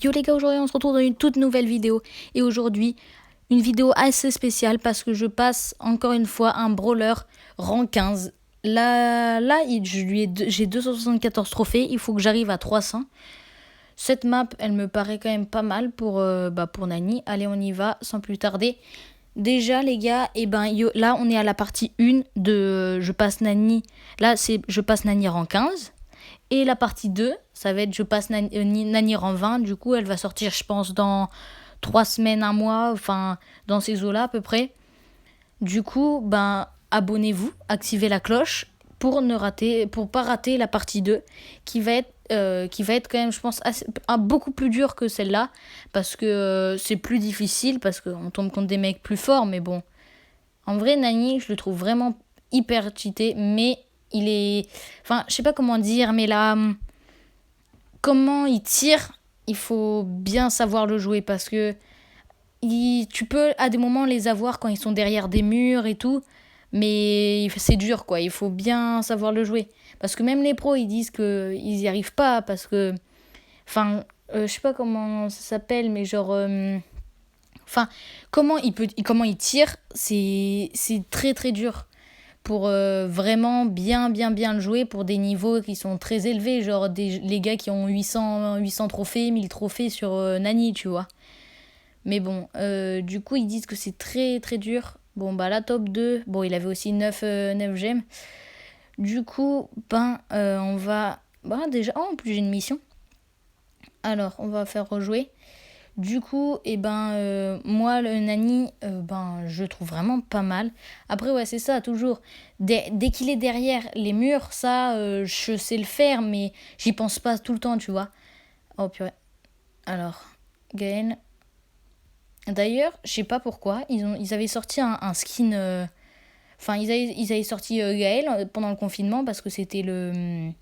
Yo les gars, aujourd'hui on se retrouve dans une toute nouvelle vidéo. Et aujourd'hui, une vidéo assez spéciale parce que je passe encore une fois un brawler rang 15. Là j'ai 274 trophées, il faut que j'arrive à 300. Cette map, elle me paraît quand même pas mal pour Nani. Allez, on y va sans plus tarder. Déjà les gars, là on est à la partie 1 de je passe Nani. Là c'est je passe Nani rang 15. Et la partie 2, ça va être je passe Nani rang 20. Du coup, elle va sortir, je pense, dans 3 semaines, un mois, enfin, dans ces eaux-là à peu près. Du coup, abonnez-vous, activez la cloche pour pas rater la partie 2 qui va être quand même, je pense, beaucoup plus dur que celle-là parce que c'est plus difficile parce qu'on tombe contre des mecs plus forts. Mais bon, en vrai, Nani, je le trouve vraiment hyper cheaté, mais il est... Enfin, je sais pas comment dire, mais là, comment il tire, il faut bien savoir le jouer parce que tu peux à des moments les avoir quand ils sont derrière des murs et tout, mais c'est dur quoi, il faut bien savoir le jouer. Parce que même les pros, ils disent qu'ils n'y arrivent pas parce que... Enfin, je sais pas comment ça s'appelle, mais genre... Enfin, comment il tire, c'est très très dur pour vraiment bien le jouer pour des niveaux qui sont très élevés, genre les gars qui ont 800 trophées, 1000 trophées sur Nani, tu vois. Mais bon, du coup, ils disent que c'est très très dur. Bon, bah la top 2, bon, il avait aussi 9 gemmes. Du coup, on va... déjà, en plus j'ai une mission. Alors, on va faire rejouer. Du coup, moi, le Nani, je le trouve vraiment pas mal. Après, ouais, c'est ça, toujours. Dès qu'il est derrière les murs, ça, je sais le faire, mais j'y pense pas tout le temps, tu vois. Oh, purée. Alors, Gaël. D'ailleurs, je sais pas pourquoi, ils avaient sorti un skin... Enfin, ils avaient sorti Gaël pendant le confinement parce que c'était le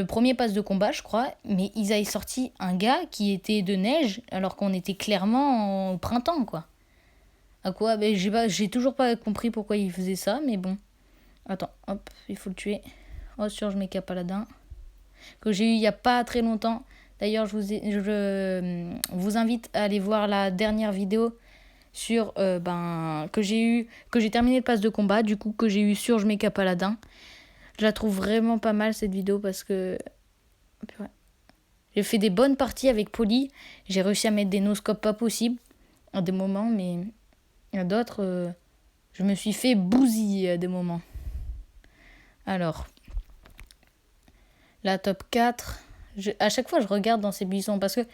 premier pass de combat, je crois, mais ils avaient sorti un gars qui était de neige alors qu'on était clairement au printemps, quoi. À quoi j'ai toujours pas compris pourquoi ils faisaient ça, mais bon. Attends, hop, il faut le tuer. Oh, je mets Paladin. Que j'ai eu il y a pas très longtemps. D'ailleurs, je vous invite à aller voir la dernière vidéo sur que j'ai terminé le pass de combat, du coup que j'ai eu sur je mets Paladin. Je la trouve vraiment pas mal cette vidéo parce que ouais. J'ai fait des bonnes parties avec Polly. J'ai réussi à mettre des no-scopes pas possibles à des moments, mais il y a d'autres, je me suis fait bousiller à des moments. Alors, la top 4, à chaque fois je regarde dans ces buissons parce que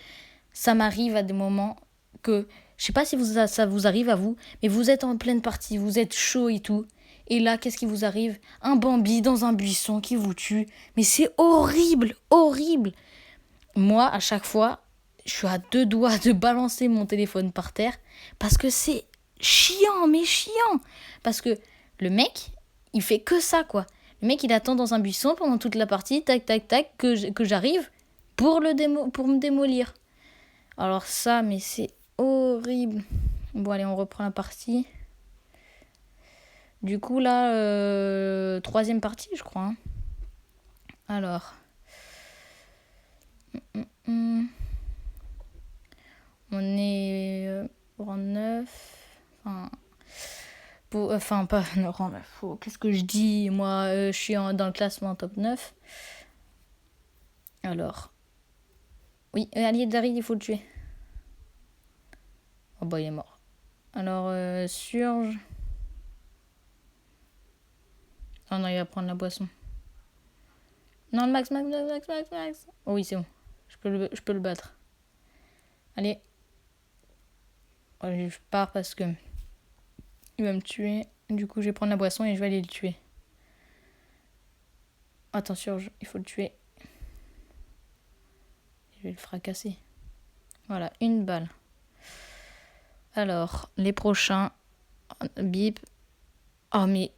ça m'arrive à des moments que, je sais pas si ça vous arrive à vous, mais vous êtes en pleine partie, vous êtes chaud et tout. Et là, qu'est-ce qui vous arrive? Un Bambi dans un buisson qui vous tue. Mais c'est horrible, horrible. Moi, à chaque fois, je suis à 2 doigts de balancer mon téléphone par terre parce que c'est chiant, mais chiant. Parce que le mec, il fait que ça, quoi. Le mec, il attend dans un buisson pendant toute la partie, tac, tac, tac, que j'arrive pour me démolir. Alors ça, mais c'est horrible. Bon, allez, on reprend la partie. Du coup, là, troisième partie, je crois. Hein. Alors. On est rang 9. Pas non, rang 9. Oh, qu'est-ce que je dis? Moi, je suis dans le classement top 9. Alors. Oui, allié d'Arid, il faut le tuer. Oh bah, il est mort. Alors, Surge. Oh non, il va prendre la boisson. Non, le max. Oh oui, c'est bon. Je peux le battre. Allez. Oh, je pars parce que il va me tuer. Du coup, je vais prendre la boisson et je vais aller le tuer. Attention, il faut le tuer. Je vais le fracasser. Voilà, une balle. Alors, les prochains. Bip. Oh, mais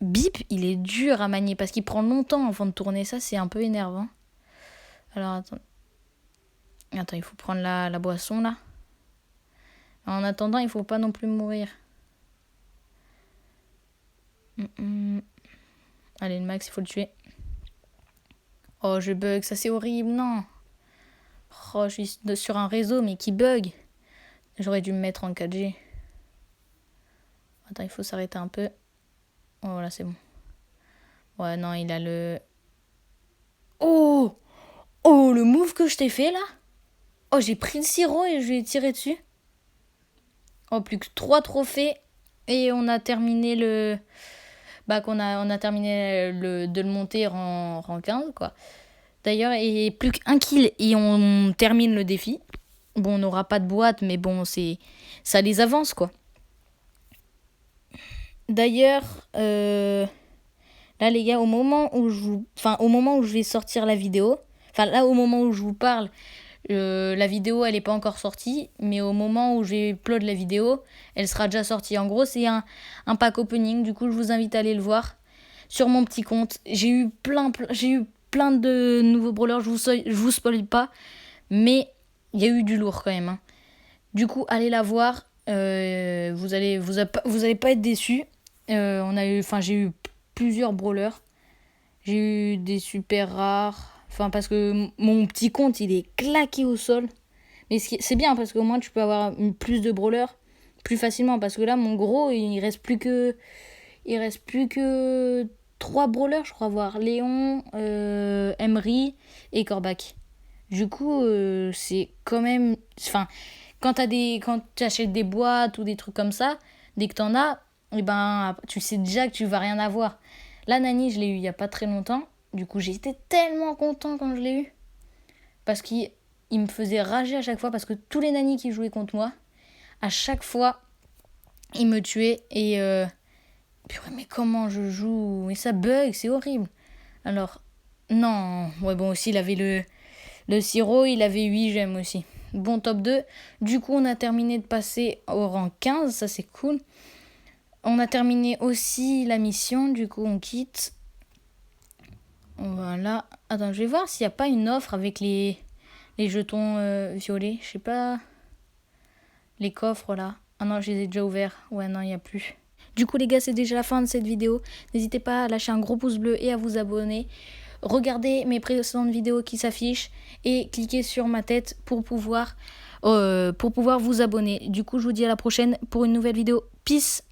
Bip, il est dur à manier parce qu'il prend longtemps avant de tourner. Ça, c'est un peu énervant. Alors, attends. Attends, il faut prendre la boisson, là. En attendant, il faut pas non plus mourir. Allez, le max, il faut le tuer. Oh, je bug, ça c'est horrible, non. Oh, je suis sur un réseau mais qui bug. J'aurais dû me mettre en 4G. Attends, il faut s'arrêter un peu. Oh, voilà, c'est bon. Ouais, non, il a le... Oh! Oh, le move que je t'ai fait, là. Oh, j'ai pris le sirop et je lui ai tiré dessus. Oh, plus que 3 trophées. Et on a terminé le... Bah, on a terminé de le monter rang 15, quoi. D'ailleurs, et plus qu'un kill et on termine le défi. Bon, on n'aura pas de boîte, mais bon, ça les avance, quoi. D'ailleurs, là, les gars, au moment où je vais sortir la vidéo, enfin, là, au moment où je vous parle, la vidéo, elle n'est pas encore sortie, mais au moment où je vais upload la vidéo, elle sera déjà sortie. En gros, c'est un pack opening, du coup, je vous invite à aller le voir sur mon petit compte. J'ai eu plein de nouveaux brawlers, je vous spoil pas, mais il y a eu du lourd quand même. Hein. Du coup, allez la voir, vous allez pas être déçus. J'ai eu plusieurs brawlers. J'ai eu des super rares. Enfin, parce que mon petit compte, il est claqué au sol. Mais c'est bien parce qu'au moins, tu peux avoir plus de brawlers plus facilement. Parce que là, mon gros, il reste plus que 3 brawlers, je crois, voir. Léon, Emery et Corbac. Du coup, c'est quand même... Enfin, quand tu achètes des boîtes ou des trucs comme ça, dès que t'en as, eh ben, tu sais déjà que tu vas rien avoir. Là, Nani, je l'ai eu il y a pas très longtemps. Du coup, j'étais tellement content quand je l'ai eu. Parce qu'il me faisait rager à chaque fois. Parce que tous les Nani qui jouaient contre moi, à chaque fois, ils me tuaient. Et purée, mais comment je joue? Mais ça bug, c'est horrible. Alors, non. Ouais, bon, aussi, il avait le sirop, il avait 8 gemmes aussi. Bon top 2. Du coup, on a terminé de passer au rang 15. Ça, c'est cool. On a terminé aussi la mission. Du coup, on quitte. Voilà. Attends, je vais voir s'il n'y a pas une offre avec les jetons violets. Je sais pas. Les coffres, là. Ah non, je les ai déjà ouverts. Ouais, non, il n'y a plus. Du coup, les gars, c'est déjà la fin de cette vidéo. N'hésitez pas à lâcher un gros pouce bleu et à vous abonner. Regardez mes précédentes vidéos qui s'affichent et cliquez sur ma tête pour pouvoir vous abonner. Du coup, je vous dis à la prochaine pour une nouvelle vidéo. Peace!